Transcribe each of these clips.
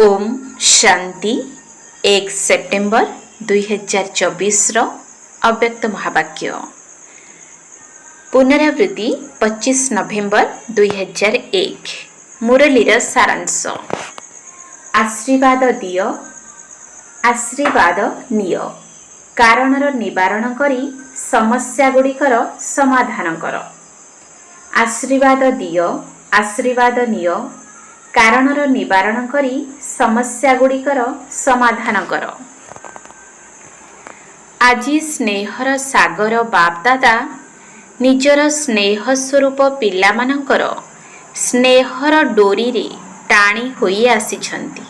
Om Shanti 1 September 2024 अव्यक्त महावाक्य पुनरावृत्ति 25 नवेम्बर 2001 मुरलीर सारांश आशीर्वाद दियो आशीर्वाद नियो कारणर निवारण करी समस्या गुड़िकर समाधान कर। आशीर्वाद दियो आशीर्वाद नियो कारणर निवारण करी समस्या गुड़िकर समाधान कर। आजी स्नेहर सागर बापदादा निजर स्नेह स्वरूप पिलामानंकर स्नेहर डोरी रे टाणी होई आसिछंती।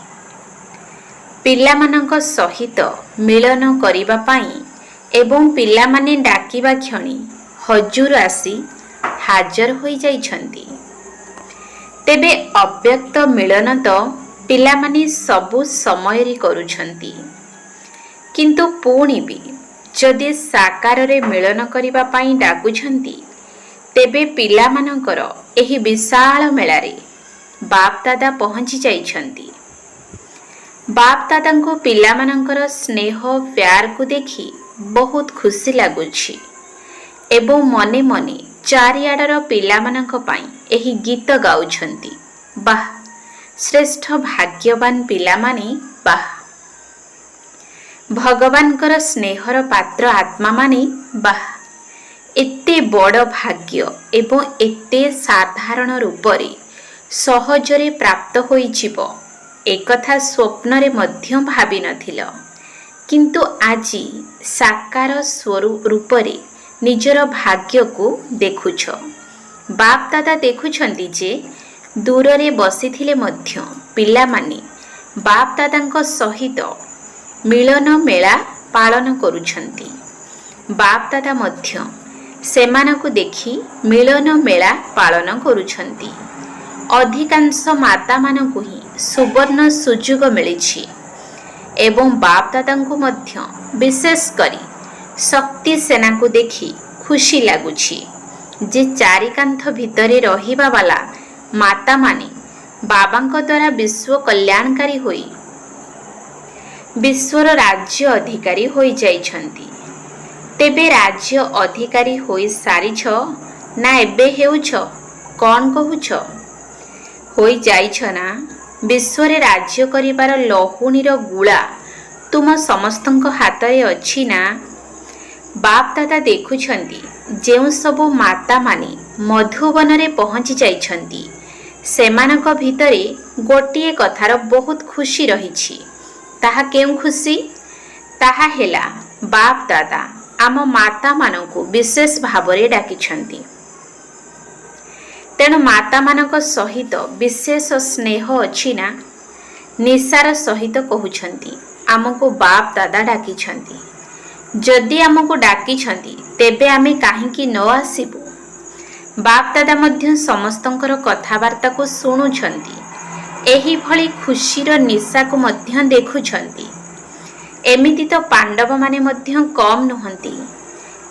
पिलामानंक सहित मिलन करिबा पाई एवं पिलामाने डाकिबा क्षणी हजूर आसी हाजर होई जाइछंती। तेबे अव्यक्त मिलन तो पिलामाने सबु समय रे करूछंती, किंतु पुणी भी जदि साकार रे मिलन करिबा पाई डाकुछंती तेबे पिलामानंकर एही विशाल मेलारे बाप दादा पहुंची जाइछंती। बाप दादांको पिलामानंकर स्नेह प्यार को देखी बहुत खुशी लागुछि एवं मने मने चारिआडर पिलामानंक पाई एही गीत गाउछंती। वाह श्रेष्ठ भाग्यवान पिलामाने, वाह भगवानकर स्नेहर पात्र आत्मा माने, वाह एते बड़ भाग्य एवं एते साधारण रूपरे सहजरे प्राप्त होइजिव एकथा स्वप्न रे मध्य भाबी नथिल, किंतु आजी साकार स्वरूप रूपरे निजर भाग्य को देखुछ। बाप दादा देखुछंती जे दूर रे बसिथिले मध्य पिलामाने बाप दादांक सहित मिलन मेला पालन करुछंती। बाप दादा मध्य सेमानकु देखि मिलन मेला पालन करुछंती। अधिकांश माता मानकु ही सुवर्ण सुजोग मिलिछि एवं बाप दादांकु मध्य विशेष करी शक्ति सेना को देखि खुशी लागुछि जे चारिकांथ भितरे रहिबा वाला माता माने बाबांक द्वारा विश्व कल्याणकारी होई विश्वर राज्य अधिकारी होई जाइछंती। तेबे राज्य अधिकारी होई सारिछ ना एबे हेउछ? कौन कहुछ? होई जाइछ ना? विश्वरे राज्य करिबार लहुणीर गुळा तुम समस्तଙ୍କ हातरे अछि ना? बाप दादा देखुछंती जेउ सबु माता माने मधुबन रे पहुंची जाइछंती सेमानक भितरे गोटिए कथार बहुत खुशी रहिछि। ताहा केउ खुशी? ताहा हेला बाप दादा आम माता मानकु विशेष भावरे डाकिछंती। तेणु माता मानक सहित विशेष स्नेह अछि ना? निसार सहित कहउछंती आमको बाप दादा डाकिछंती। जदि आमको डाकिछंती तेबे आमे काहेकि न आसिबु? बाप दादा मध्य समस्तंकर कथावार्ता को सुनुछंती। एही भली खुशीर निशा को मध्य देखुछंती। एमिति तो पांडव माने मध्य कम नुहंती।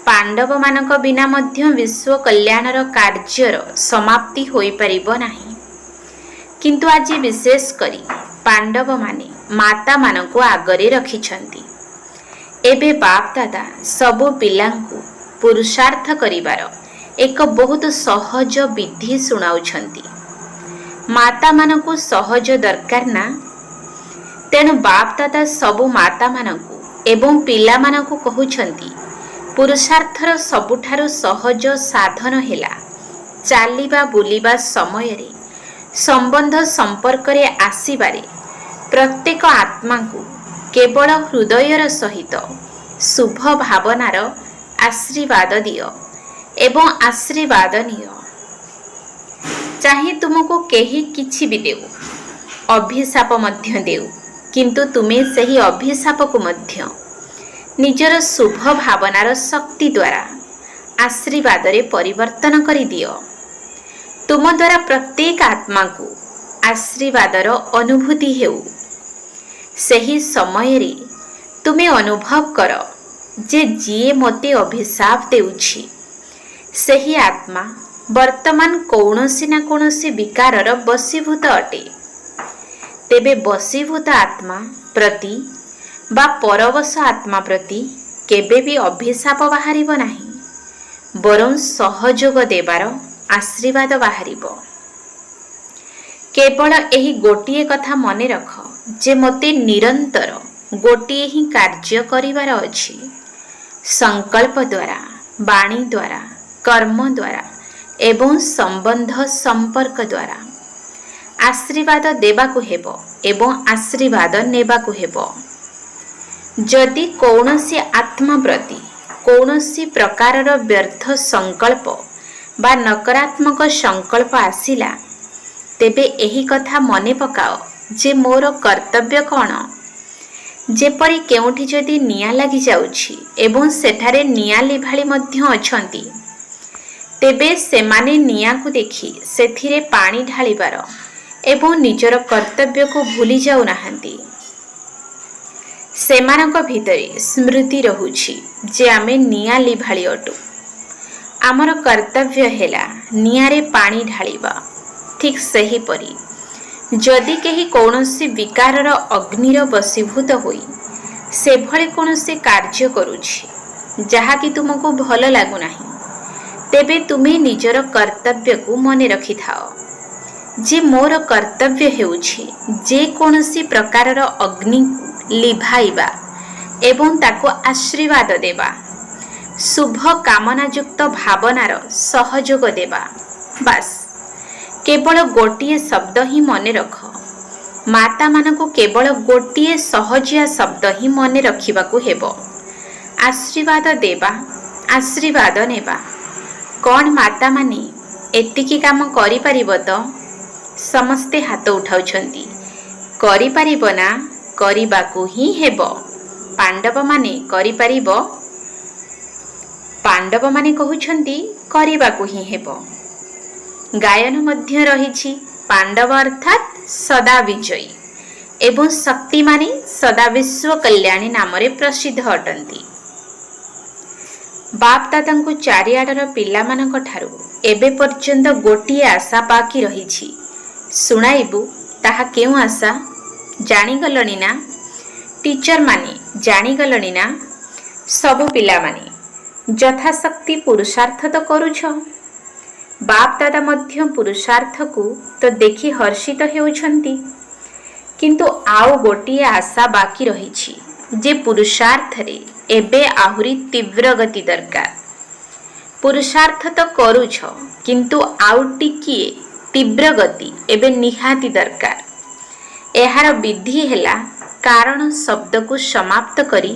पांडव मानक बिना मध्य विश्व कल्याणर कार्यर समाप्ति होई परिबो नाही, किंतु आज विशेष करी पांडव माने माता मानको आगरे रखिछंती। एबे बाप दादा सबु पिलांकु पुरुषार्थ करिबार एक बहुत सहज विधि सुनाउछंती। माता मानकु सहज दरकार ना? तेणु बाप दादा सबु माता मानकु एवं पिला मानकु कहुछंती पुरुषार्थर सबुठारु सहज साधन हेला चालिबा बुलिबा समय रे संबंध संपर्क रे आसीबारे प्रत्येक आत्मा को केवल हृदयर सहित शुभ भावनार आशीर्वाद दियो एवं आशीर्वाद नियो। चाहे तुमको केही किछि भी देउ, अभिशाप मध्य देउ, किंतु तुमे सही अभिशाप को मध्य निजर शुभ भावनार शक्ति द्वारा आशीर्वाद रे परिवर्तन करि दियो। तुम द्वारा प्रत्येक आत्मा को आशीर्वादर अनुभूति हेउ। सही समय रे तुमे अनुभव कर जे जिए मते अभिशाप देउछि सही आत्मा वर्तमान कौनसी ना कौनसी विकारर बसीभूत अटे। ତେବେ ବଶୀଭୂତ ଆତ୍ମା ପ୍ରତି ବା ପରବଶ ଆତ୍ମା ପ୍ରତି କେବେ ବି ଅଭିଶାପ ବାହାରିବ ନାହିଁ, ବରଂ ସହଯୋଗ ଦେବାର ଆଶୀର୍ବାଦ ବାହାରିବ। କେବଳ ଏହି ଗୋଟିଏ କଥା ମନେ ରଖ ଯେ ମୋତେ ନିରନ୍ତର ଗୋଟିଏ ହିଁ କାର୍ଯ୍ୟ କରିବାର ଅଛି। ସଂକଳ୍ପ ଦ୍ୱାରା, ବାଣୀ ଦ୍ୱାରା, କର୍ମ ଦ୍ୱାରା ଏବଂ ସମ୍ବନ୍ଧ ସମ୍ପର୍କ ଦ୍ୱାରା ଆଶୀର୍ବାଦ ଦେବାକୁ ହେବ ଏବଂ ଆଶୀର୍ବାଦ ନେବାକୁ ହେବ। ଯଦି କୌଣସି ଆତ୍ମା ପ୍ରତି କୌଣସି ପ୍ରକାରର ବ୍ୟର୍ଥ ସଂକଳ୍ପ ବା ନକାରାତ୍ମକ ସଂକଳ୍ପ ଆସିଲା, ତେବେ ଏହି କଥା ମନେ ପକାଅ ଯେ ମୋର କର୍ତ୍ତବ୍ୟ କ'ଣ। ଯେପରି କେଉଁଠି ଯଦି ନିଆଁ ଲାଗିଯାଉଛି ଏବଂ ସେଠାରେ ନିଆଁ ଲିଭାଳି ମଧ୍ୟ ଅଛନ୍ତି, ତେବେ ସେମାନେ ନିଆଁକୁ ଦେଖି ସେଥିରେ ପାଣି ଢାଳିବାର ଏବଂ ନିଜର କର୍ତ୍ତବ୍ୟକୁ ଭୁଲି ଯାଉନାହାନ୍ତି। ସେମାନଙ୍କ ଭିତରେ ସ୍ମୃତି ରହୁଛି ଯେ ଆମେ ନିଆଁ ଲିଭାଳି ଅଟୁ। ଆମର କର୍ତ୍ତବ୍ୟ ହେଲା ନିଆଁରେ ପାଣି ଢାଳିବା। ଠିକ୍ ସେହିପରି ଯଦି କେହି କୌଣସି ବିକାରର ଅଗ୍ନିର ବଶୀଭୂତ ହୋଇ ସେଭଳି କୌଣସି କାର୍ଯ୍ୟ କରୁଛି ଯାହାକି ତୁମକୁ ଭଲ ଲାଗୁନାହିଁ, ତେବେ ତୁମେ ନିଜର କର୍ତ୍ତବ୍ୟକୁ ମନେ ରଖିଥାଅ ଯେ ମୋର କର୍ତ୍ତବ୍ୟ ହେଉଛି ଯେକୌଣସି ପ୍ରକାରର ଅଗ୍ନିକୁ ଲିଭାଇବା ଏବଂ ତାକୁ ଆଶୀର୍ବାଦ ଦେବା, ଶୁଭ କାମନାଯୁକ୍ତ ଭାବନାର ସହଯୋଗ ଦେବା। ବାସ୍, କେବଳ ଗୋଟିଏ ଶବ୍ଦ ହିଁ ମନେ ରଖ। ମାତାମାନଙ୍କୁ କେବଳ ଗୋଟିଏ ସହଜିଆ ଶବ୍ଦ ହିଁ ମନେ ରଖିବାକୁ ହେବ, ଆଶୀର୍ବାଦ ଦେବା, ଆଶୀର୍ବାଦ ନେବା। କ'ଣ ମାତାମାନେ ଏତିକି କାମ କରିପାରିବ ତ? ସମସ୍ତେ ହାତ ଉଠାଉଛନ୍ତି। କରିପାରିବ ନା? କରିବାକୁ ହିଁ ହେବ। ପାଣ୍ଡବମାନେ କରିପାରିବ? ପାଣ୍ଡବମାନେ କହୁଛନ୍ତି କରିବାକୁ ହିଁ ହେବ। ଗାୟନ ମଧ୍ୟ ରହିଛି, ପାଣ୍ଡବ ଅର୍ଥାତ୍ ସଦା ବିଜୟୀ ଏବଂ ଶକ୍ତିମାନେ ସଦା ବିଶ୍ୱ କଲ୍ୟାଣୀ ନାମରେ ପ୍ରସିଦ୍ଧ ଅଟନ୍ତି। ବାପ ଦାଦାଙ୍କୁ ଚାରିଆଡ଼ର ପିଲାମାନଙ୍କ ଠାରୁ ଏବେ ପର୍ଯ୍ୟନ୍ତ ଗୋଟିଏ ଆଶା ବାକି ରହିଛି। ଶୁଣାଇବୁ, ତାହା କେଉଁ ଆଶା? ଜାଣିଗଲଣି ନା? ଟିଚରମାନେ ଜାଣିଗଲଣି ନା? ସବୁ ପିଲାମାନେ ଯଥାଶକ୍ତି ପୁରୁଷାର୍ଥ ତ କରୁଛ। ବାପ ଦାଦା ମଧ୍ୟ ପୁରୁଷାର୍ଥକୁ ତ ଦେଖି ହର୍ଷିତ ହେଉଛନ୍ତି, କିନ୍ତୁ ଆଉ ଗୋଟିଏ ଆଶା ବାକି ରହିଛି ଯେ ପୁରୁଷାର୍ଥରେ ଏବେ ଆହୁରି ତୀବ୍ର ଗତି ଦରକାର। ପୁରୁଷାର୍ଥ ତ କରୁଛ, କିନ୍ତୁ ଆଉ ଟିକିଏ ତୀବ୍ର ଗତି ଏବେ ନିହାତି ଦରକାର। ଏହାର ବିଧି ହେଲା କାରଣ ଶବ୍ଦକୁ ସମାପ୍ତ କରି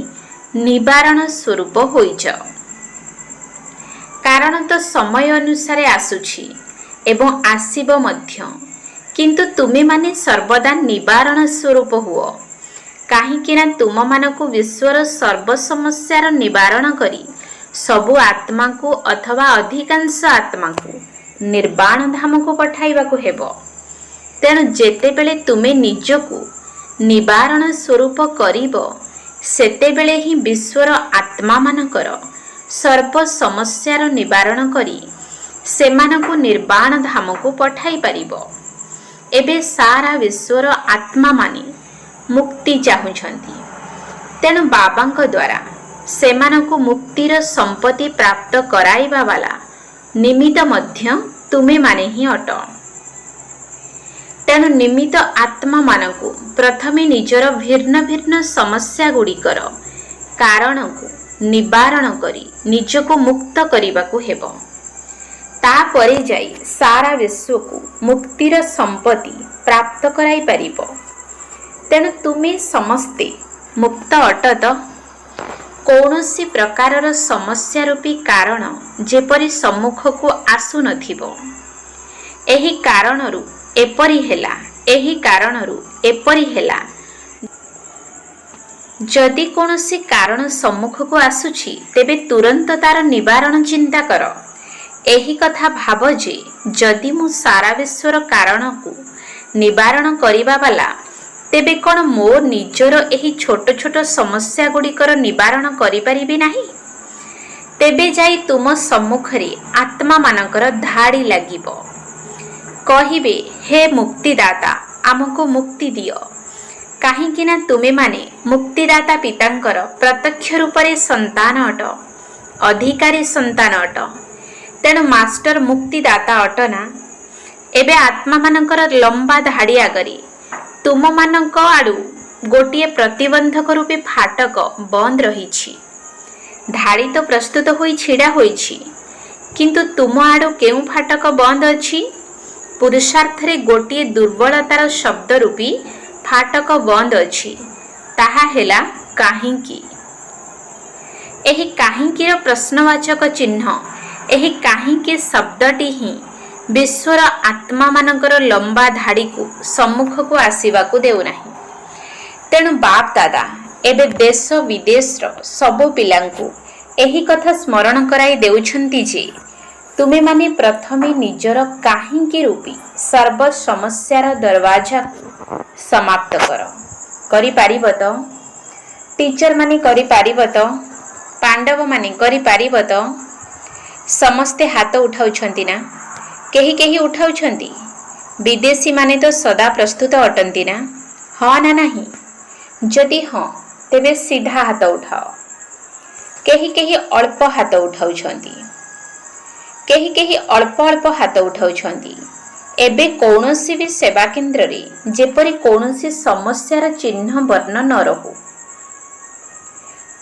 ନିବାରଣ ସ୍ୱରୂପ ହୋଇଯାଅ। କାରଣ ତ ସମୟ ଅନୁସାରେ ଆସୁଛି ଏବଂ ଆସିବ ମଧ୍ୟ, କିନ୍ତୁ ତୁମେମାନେ ସର୍ବଦା ନିବାରଣ ସ୍ୱରୂପ ହୁଅ। କାହିଁକିନା ତୁମମାନଙ୍କୁ ବିଶ୍ୱର ସର୍ବ ସମସ୍ୟାର ନିବାରଣ କରି ସବୁ ଆତ୍ମାକୁ ଅଥବା ଅଧିକାଂଶ ଆତ୍ମାକୁ ନିର୍ବାଣ ଧାମକୁ ପଠାଇବାକୁ ହେବ। ତେଣୁ ଯେତେବେଳେ ତୁମେ ନିଜକୁ ନିବାରଣ ସ୍ୱରୂପ କରିବ, ସେତେବେଳେ ହିଁ ବିଶ୍ୱର ଆତ୍ମାମାନଙ୍କର ସର୍ବ ସମସ୍ୟାର ନିବାରଣ କରି ସେମାନଙ୍କୁ ନିର୍ବାଣ ଧାମକୁ ପଠାଇ ପାରିବ। ଏବେ ସାରା ବିଶ୍ୱର ଆତ୍ମାମାନେ ମୁକ୍ତି ଚାହୁଁଛନ୍ତି, ତେଣୁ ବାବାଙ୍କ ଦ୍ୱାରା ସେମାନଙ୍କୁ ମୁକ୍ତିର ସମ୍ପତ୍ତି ପ୍ରାପ୍ତ କରାଇବା ବାଲା ନିମିତ୍ତ ମଧ୍ୟ ତୁମେମାନେ ହିଁ ଅଟ। ତେଣୁ ନିମିତ୍ତ ଆତ୍ମାମାନଙ୍କୁ ପ୍ରଥମେ ନିଜର ଭିନ୍ନ ଭିନ୍ନ ସମସ୍ୟା ଗୁଡ଼ିକର କାରଣକୁ ନିବାରଣ କରି ନିଜକୁ ମୁକ୍ତ କରିବାକୁ ହେବ। ତାପରେ ଯାଇ ସାରା ବିଶ୍ୱକୁ ମୁକ୍ତିର ସମ୍ପତ୍ତି ପ୍ରାପ୍ତ କରାଇପାରିବ। ତେଣୁ ତୁମେ ସମସ୍ତେ ମୁକ୍ତ ଅଟ ତ? କୌଣସି ପ୍ରକାରର ସମସ୍ୟା ରୂପୀ କାରଣ ଯେପରି ସମ୍ମୁଖକୁ ଆସୁନଥିବ। ଏହି କାରଣରୁ ଏପରି ହେଲା, ଏହି କାରଣରୁ ଏପରି ହେଲା। ଯଦି କୌଣସି କାରଣ ସମ୍ମୁଖକୁ ଆସୁଛି, ତେବେ ତୁରନ୍ତ ତାର ନିବାରଣ ଚିନ୍ତା କର। ଏହି କଥା ଭାବ ଯେ ଯଦି ମୁଁ ସାରା ବିଶ୍ୱର କାରଣକୁ ନିବାରଣ କରିବା ବାଲା, ତେବେ କ'ଣ ମୋ ନିଜର ଏହି ଛୋଟ ଛୋଟ ସମସ୍ୟା ଗୁଡ଼ିକର ନିବାରଣ କରିପାରିବି ନାହିଁ? ତେବେ ଯାଇ ତୁମ ସମ୍ମୁଖରେ ଆତ୍ମାମାନଙ୍କର ଧାଡ଼ି ଲାଗିବ। କହିବେ, ହେ ମୁକ୍ତିଦାତା, आमको मुक्ति दियो काहींकि ना तुमे माने मुक्तिदाता पितांकर प्रत्यक्ष रूप से संतान अट अधिकारी संतान अट तेणु मास्टर मुक्तिदाता अट ना एबे आत्मा मानकर लंबा धाड़ी आगरी तुम मानक आड़ू गोटे प्रतिबंधक रूपी फाटक बंद रही धाड़ी तो प्रस्तुत होई छिड़ा होईछि किंतु तुम आड़ू केउ फाटक बंद अछि पुरुषार्थ रे गोटे दुर्बलतार शब्द रूपी फाटक बंद अछि ताहा हेला काहींकि एही काहींकि रो प्रश्नवाचक चिन्ह एही काहींकि शब्दटी ही विश्वर आत्मा मानकर लंबा धाड़ी को सम्मुख को आसीबा को देउ नाही तेणु बाप दादा एबे देश विदेश सबु पिलांकु एही कथा स्मरण कराई देउछंती जे तुमे माने प्रथमे निजर काहींकि रूपी सर्व समस्यार दरवाजा को समाप्त करी पारिब तो टीचर माने करी पारिब तो पांडव माने करी पारिब तो समस्ते हाथ उठाउछंती ना केही केही उठाउछंती विदेशी माने तो सदा प्रस्तुत अटंती ना हाँ ना नहीं जदि हाँ तेबे सीधा हाथ उठाओ केही केही अल्प हाथ उठाउछंती केही केही अल्प अल्प हाथ उठाउछंती एबे कौनसी भी सेवा केंद्र रे जेपरि कौनसी समस्यार चिन्ह वर्ण न रहू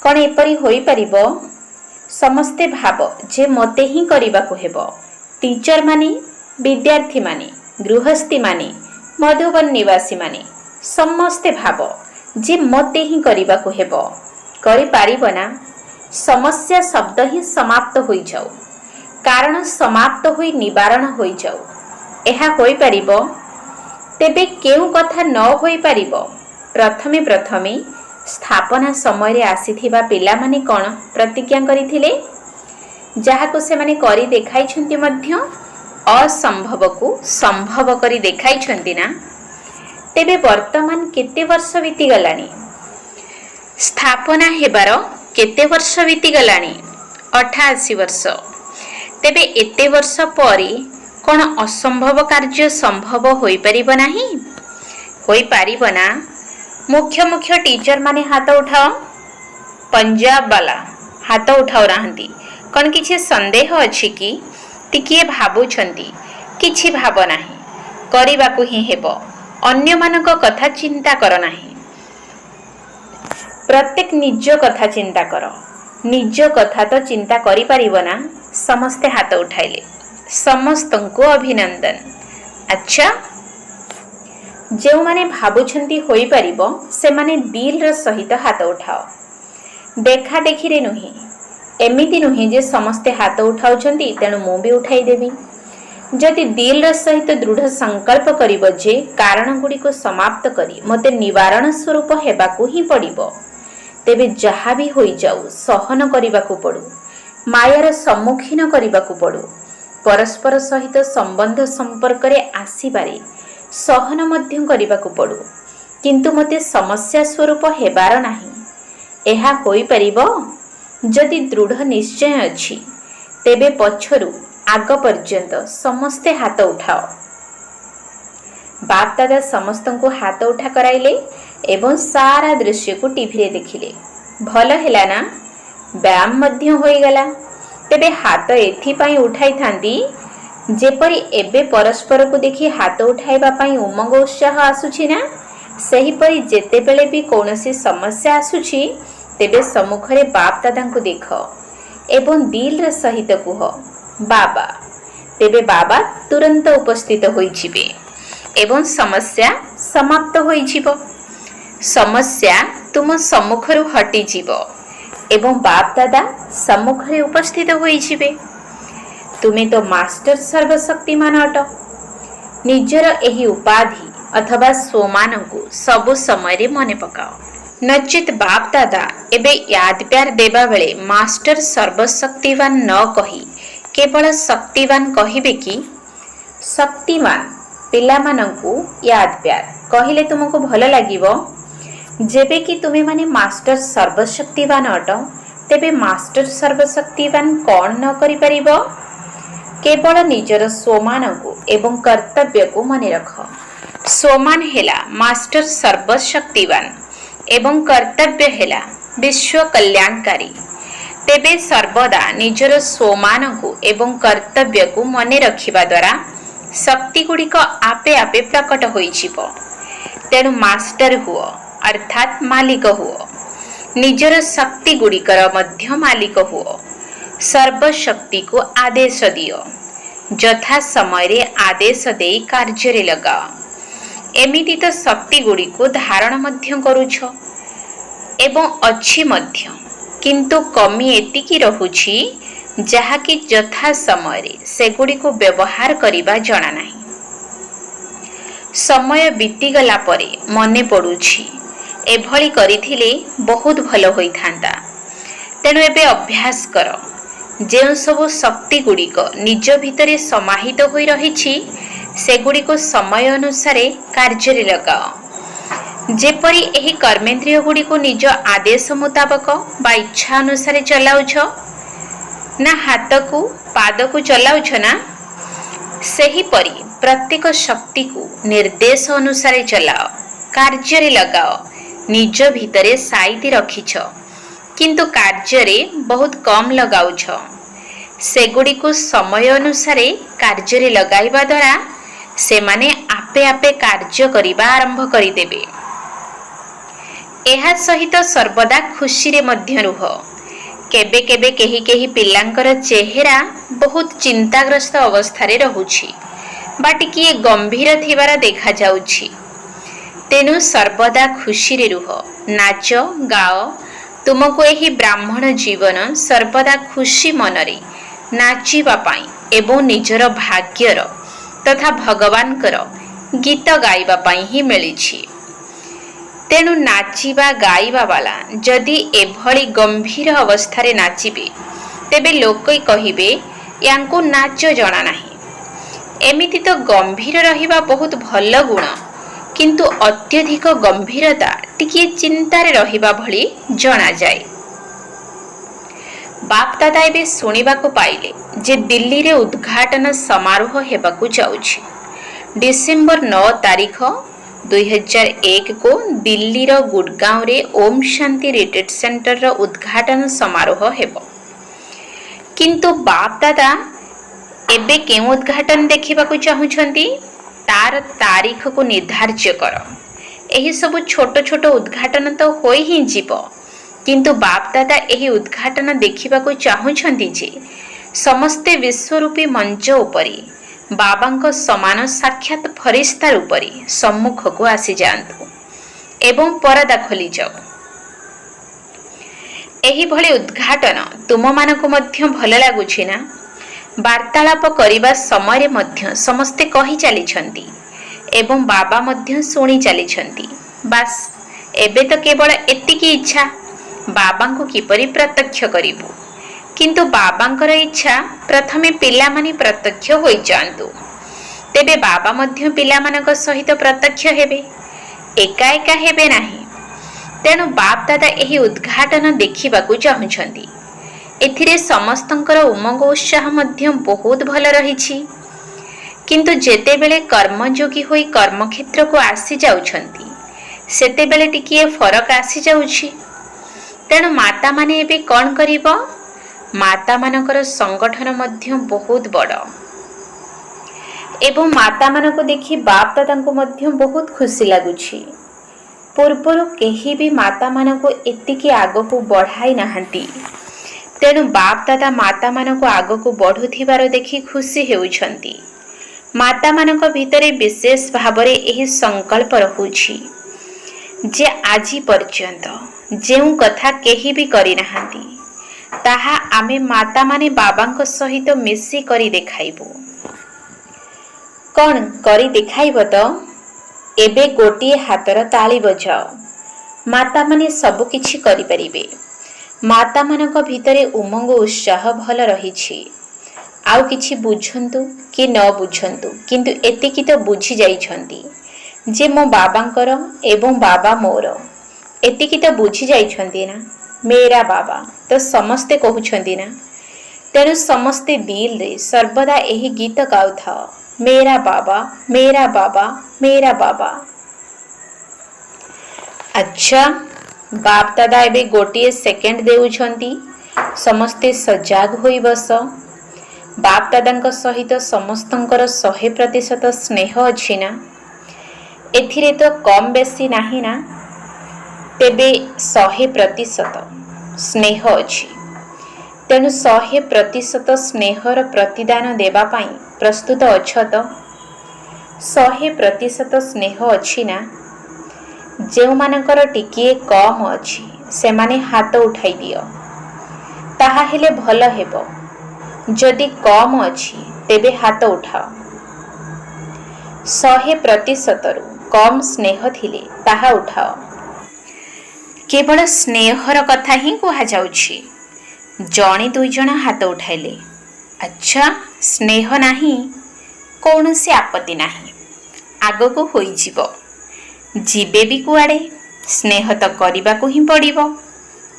कौन एपरि होई परिबो समस्ते भाव जे मते ही करिबाकू हेबो टीचर माने विद्यार्थी माने गृहस्थी माने मधुबन निवासी माने समस्ते भाव जे मते ही करिबाकू हेबो करि पारिबो ना समस्या शब्द ही समाप्त होई जाऊ कारण समाप्त होई निवारण होई जाऊ एहा होई परिबो तेबे केउ कथा न होई परिबो प्रथमे प्रथमे स्थापना समय रे आसीथिबा पिला माने कोन प्रतिज्ञा करिथिले जाहाको से माने करी देखाइछंती मध्य असंभव को संभव करी देखाइछंती ना तेबे वर्तमान केते वर्ष बीती गलानी स्थापना हेबार केते वर्ष बीती गलानी 88 वर्ष तेबे एते वर्ष परे कौन असंभव कार्य संभव होई परिबो नाही होई परिबो ना मुख्य मुख्य टीचर माने हाथ उठाओ पंजाब वाला हाथ उठाओ रहंती कौन किछि संदेह अछि कि टिकिए भाबुछंती किछि भाब नाही करिबाकू ही हेबो अन्य मानक कथा चिंता कर नाही प्रत्येक निज कथा चिंता कर निज कथा तो चिंता करि परिबो ना समस्ते हाथ उठाइले समस्त को अभिनंदन अच्छा जो माने भाबुछंती होई परिबो से माने दिल र सहित हाथ उठाओ देखा देखी रे नुही एमिति नुही जे समस्ते हाथ उठाउछंती तेणु मु भी उठाई देबी जदि दिल र सहित दृढ़ संकल्प करिबो जे कारण गुडी को समाप्त करी मते निवारण स्वरूप हेबाकू ही पड़िबो तेबे जहा भी होई जाऊ सहन करिबाकू पड़ू मायार सम्मुखीन करिबाकू पड़ू परस्पर सहित संबंध संपर्क रे आसीबारे सहन मध्य करिबाकू पड़ू किंतु मते समस्या स्वरूप हेबार नाही एहा होई परिबो जदि दृढ़ निश्चय अछि तेबे पछरु आग पर्यंत समस्ते हाथ उठाओ बाप दादा समस्त को हाथ उठा कराइले एवं सारा दृश्य को टीवी रे देखिले भल हेला ना व्यायाम मध्य होई गला तेबे हाथ एथि पई उठाई थांदी जेपरि एबे परस्पर को देखि हाथ उठाइबा पई उमंग उत्साह आसुछि ना सही परि जेते बेले भी कोनोसी समस्या आसुछि तेबे सम्मुख रे बाप दादा को देख एवं दिल रे सहित कुह बाबा तेबे बाबा तुरंत उपस्थित होई जिवे एवं समस्या समाप्त होई जिवो समस्या तुम सम्मुख रु हटी जिवो एवं बाप दादा सम्मुख रे उपस्थित होई जिवे तुमे तो मास्टर सर्वशक्तिमान अट निजर एही उपाधि अथवा स्वमान को सबु समय रे मने पकाओ नचित बाप दादा एबे याद प्यार देबा बेले मास्टर सर्वशक्तिवान न कही केवल शक्तिवान कहिबे कि शक्तिमान पिला मानंकु याद प्यार कहिले तुमको भल लागिबो जेबे कि तुमे माने मास्टर सर्वशक्तिवान अट तेबे मास्टर सर्वशक्तिवान कौन न करि परिबो केवल निजर स्वमान को एवं कर्तव्य को मने रख स्वमान हेला मास्टर सर्वशक्तिवान एवं कर्तव्य हेला विश्व कल्याणकारी। तेबे सर्वदा निजर स्वमान को एवं कर्तव्य को मने रखिबा द्वारा शक्ति गुड़िक आपे आपे प्रकट होई जिवो। तेणु मास्टर हुओ अर्थात मालिक हुओ। निजर शक्ति गुड़िकर मध्य मालिक हुओ। सर्वशक्ति को आदेश दियो। यथा समय रे आदेश दे कार्य रे लगाओ। एमिति तो शक्ति गुड़ी को धारण मध्य करूछ एवं अच्छी मध्य, किंतु कमी एतिकी रहुछि जहाँकि यथा समय रे सेगुड़ी को व्यवहार करिबा जणा नाही। समय बीतीगला परे मने पड़ुछि एभली करिथिले बहुत भल होइथांता। तेणु एबे अभ्यास कर। जे सब शक्ति गुड़िक निज भितरे समाहित होई रहिछि सेगुड़िक समय अनुसार कार्य रे लगाओ। जेपरि एही कर्मेंद्रिय गुड़िक निज आदेश मुताबक बा इच्छा अनुसार चलाउछ ना हाथ को पाद को चलाउछ ना, सही परी प्रत्येक शक्ति को निर्देश अनुसार चलाओ, कार्य रे लगाओ। निज भितरे साइति रखिछ किंतु कार्य रे बहुत कम लगाउछ। सेगुड़ी को समय अनुसार कार्य रे लगाइबा द्वारा से माने आपे आपे कार्य करिबा आरंभ करिदेबे। एहा सहित सर्वदा खुशी रे मध्य रुह। केबे केबे केही केही पिलांकर चेहरा बहुत चिंताग्रस्त अवस्था रे रहुछि बा टिकिए गंभीर थिबार देखा जाउछि। तेनु सर्वदा खुशी रे रुह, नाच गाओ। तुमको एही ब्राह्मण जीवन सर्वदा खुशी मनरे नाचिबा पाई एवं निजर भाग्यर तथा भगवानकर गीत गाइबा पाई ही मिलिछि। तेणु नाचिबा गाइबा वाला जदि एभली गंभीर अवस्था रे नाचिबे तेबे लोक कहिबे यांको नाच जणा नाही। एमिति तो गंभीर रहिबा बहुत भल गुण, किंतु अत्यधिक गंभीरता टिकिए चिंतारे रहिबा भली जणा जाए। बाप दादा एबे सुनिबाको पाइले जे दिल्ली रे उद्घाटन समारोह हेबाकू जाउछि। डिसेंबर 9 तारीख 2001 को दिल्ली रो गुड़गांव रे ओम शांति रिट्रीट सेंटर रो उद्घाटन समारोह हेबो। किंतु बाप दादा एबे केउ उद्घाटन देखिबाकू चाहुछंती तार तारीख को निर्धार्य कर। एही सब छोट छोट उद्घाटन तो होई ही जीवो, किंतु बाप दादा एही उद्घाटन देखिबाकू चाहुछंती जे समस्ते विश्वरूपी मंच उपरी बाबांको समान साक्षात फरिश्ता रूपरी सम्मुख को आसी जांतु एवं परदा खोली जाओ। एही भली उद्घाटन तुम मानको मध्य भल लागुछि ना? वार्तालाप करिबा समय मध्य समस्ते कहि चलीछंती एवं बाबा मध्य सुनी चलीछंती। बास एबे तो केवल एतिकी इच्छा बाबांको किपरि प्रत्यक्ष करिबु। किंतु बाबांकर इच्छा प्रथमे पिला माने प्रत्यक्ष होई जांतु, तेबे बाबा मध्य पिला मानक सहित प्रत्यक्ष हेबे, एका एका हेबे नाही। तेणु बाप दादा एही उद्घाटन देखिबाकू चाहुछंती। एथिरे समस्तंकर उमंग उत्साह मध्य बहुत भल रहिछि, किंतु जेतेबेले कर्मयोगी होई कर्मक्षेत्र को आसी जाउछंती सेतेबेले टिकिए फरक आसी जाउछि। तेणु माता माने एबे कोन करिबो? माता मानकर संगठन मध्य बहुत बड़ एवं माता मानको देखि बाप दादांको मध्य बहुत खुशी लागुछि। पूर्वरु केही भी माता मानको एतिकी आगको बढ़ाई नाहंती। तेणु बाप दादा माता मानको आगको बढ़ुथिबार देखि खुशी हेउछंती। माता मानक भितरे विशेष भावरे एही संकल्प रहुछि जे आजि पर्यंत जेउ कथा केही भी करि नाहंती ताहा आमे माता माने बाबांको सहित मिसी करी देखाइबो। कौन करी देखाइबो तो? एबे गोटिए हातर ताली बजाओ। माता माने सब किछि करि परिबे। माता मानक भितरे उमंग उत्साह भल रहिछि। आउ किछि बुझंतु कि न बुझंतु, किंतु एतिकी तो बुझी जाइछंती जे मो बाबांकर एवं बाबा मोर। एतिकी तो बुझी जाइछंती ना, मेरा बाबा तो समस्ते कहउछंती ना। तेणु समस्ते दिल रे सर्वदा एही गीत गाउथाओ, मेरा बाबा, मेरा बाबा, मेरा बाबा। अच्छा, बाप दादा एबे गोटे सेकेंड देउछंती। समस्ते सजाग होई बस। बाप दादा सहित समस्तंकर 100% स्नेह अछि ना? एथिरे तो कम बेसी नाही ना? तेबे 100% स्नेह अछि। तेणु 100% स्नेहर प्रतिदान देवा पाई प्रस्तुत अछ तो? 100% स्नेह अछि ना? जेउ मानकर टिकिए कम अछि सेमाने हाथ उठाई दियो। ताहा हेले भल हेबो। जदि कम अछि तेबे हाथ उठाओ। 100% रु कम स्नेह थिले ताहा उठाओ। केवल स्नेहर कथा ही कहा जाउछि। जणे दुई जण हाथ उठाइले। अच्छा, स्नेह नाही, कौनसी आपत्ति नाही। आगको होई जीवो। जीवे भी कुआड़े, स्नेह तो करने को ही पड़िबो।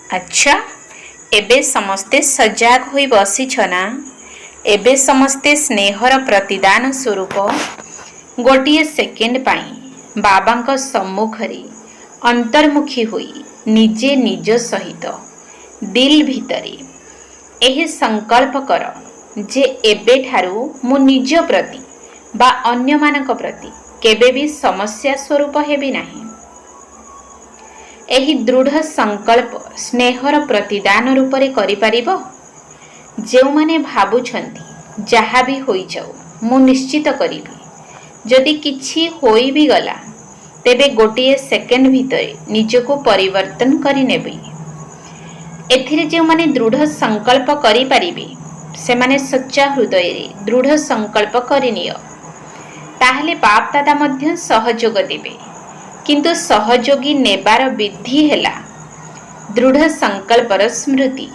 अच्छा, एबे समस्ते सजाग होई बसिछ ना? एबे समस्ते स्नेहर प्रतिदान स्वरूप गोटे सेकेंड पाई बाबांको सम्मुखरे अंतर्मुखी होई निजे निज सहित दिल भितरे एही संकल्प कर जे एबे ठारू मु निज प्रति बा अन्य मानक प्रति केबे भी समस्या स्वरूप हेबी नाही। एही दृढ़ संकल्प स्नेहर प्रतिदान रूपरे करि परिबो। जेउ माने भाबुछंती जहा भी होई जाऊ मु निश्चित करिबी। जदि किछि होई भी गला तेबे गोटे सेकेंड भितरे निजको परिवर्तन करि नेबी। एथिरे जेउ माने दृढ़ संकल्प करि परिबे से माने सच्चा हृदय रे दृढ़ संकल्प करि नियो। ताहले बाप दादा मध्य सहयोग देबे। किंतु सहयोगी नेबार विधि हेला दृढ़ संकल्पर स्मृति।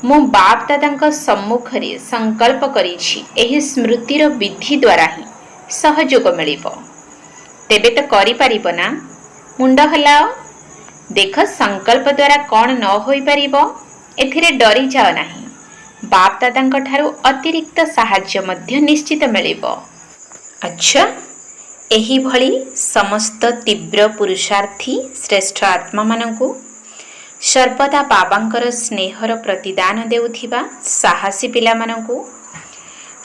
मु बाप दादा सम्मुखरे संकल्प करिछि एही स्मृतिर विधि द्वारा ही सहयोग मिलिबो। तेबे तो करि परिबो ना? मुंड हलाओ। देख संकल्प द्वारा कौन न होई परिबो। एथिरे डरी जाओ नाही। बाप दादा ठारू अतिरिक्त साहाय्य मध्य निश्चित मिलिबो। अच्छा, एही भली समस्त तीव्र पुरुषार्थी श्रेष्ठ आत्मा मानकु सर्वदा बाबांकर स्नेहर प्रतिदान देउथिबा साहसी पिला मानकु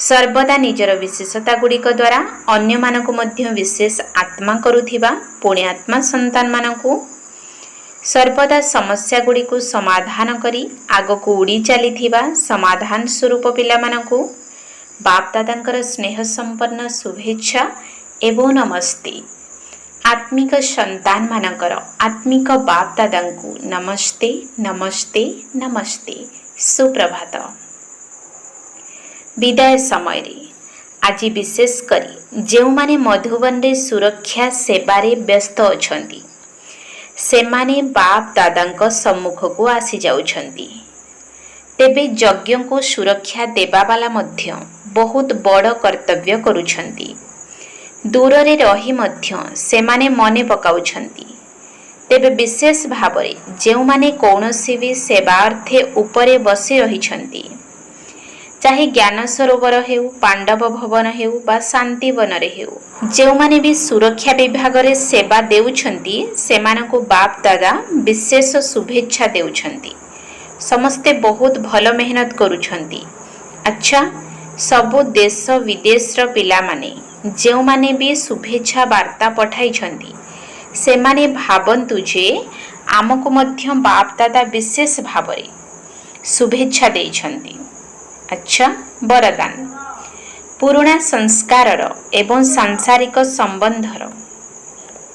सर्वदा निजर विशेषता गुड़िक द्वारा अन्य मानकु मध्य विशेष आत्मा करुथिबा पुण्यात्मा संतान मानकु सर्वदा समस्या गुड़िक समाधान करी आगकु उड़ी चलीथिबा समाधान स्वरूप पिला मानकु बाप दादांकर स्नेह संपन्न शुभेच्छा एवं नमस्ते। आत्मिक संतान मानकर आत्मिक बाप दादांकु नमस्ते नमस्ते नमस्ते। सुप्रभात। विदाय समय रे आज विशेष करी जेउ माने मधुबन रे सुरक्षा सेवारे व्यस्त अछंती सेमाने बाप दादांक सम्मुख को आसी जाउछंती। तेबे यज्ञ को सुरक्षा देवा वाला मध्य बहुत बड़ कर्तव्य करुछंती। दूर रे रही मध्य सेमाने मने पकाउछंती। तेबे विशेष भावरे जेउ माने कौनसी भी सेवार्थे उपरे बसी रहिछंती, चाहे ज्ञान सरोवर हेउ, पांडव भवन हेउ बा शांति वन रे हेउ, जेउ माने भी सुरक्षा विभाग रे सेवा देउछंती सेमानकु बाप दादा विशेष शुभेच्छा देउछंती। समस्ते बहुत भल मेहनत करुछंती। अच्छा, सबु देश विदेश र पिला माने जेउ माने भी शुभेच्छा वार्ता पठाइछंती सेमाने भाबंतु जे आमको मध्य बाप दादा विशेष भावरे शुभेच्छा देइछंती। अच्छा, वरदान पुराणा संस्कारर एवं सांसारिक संबंधर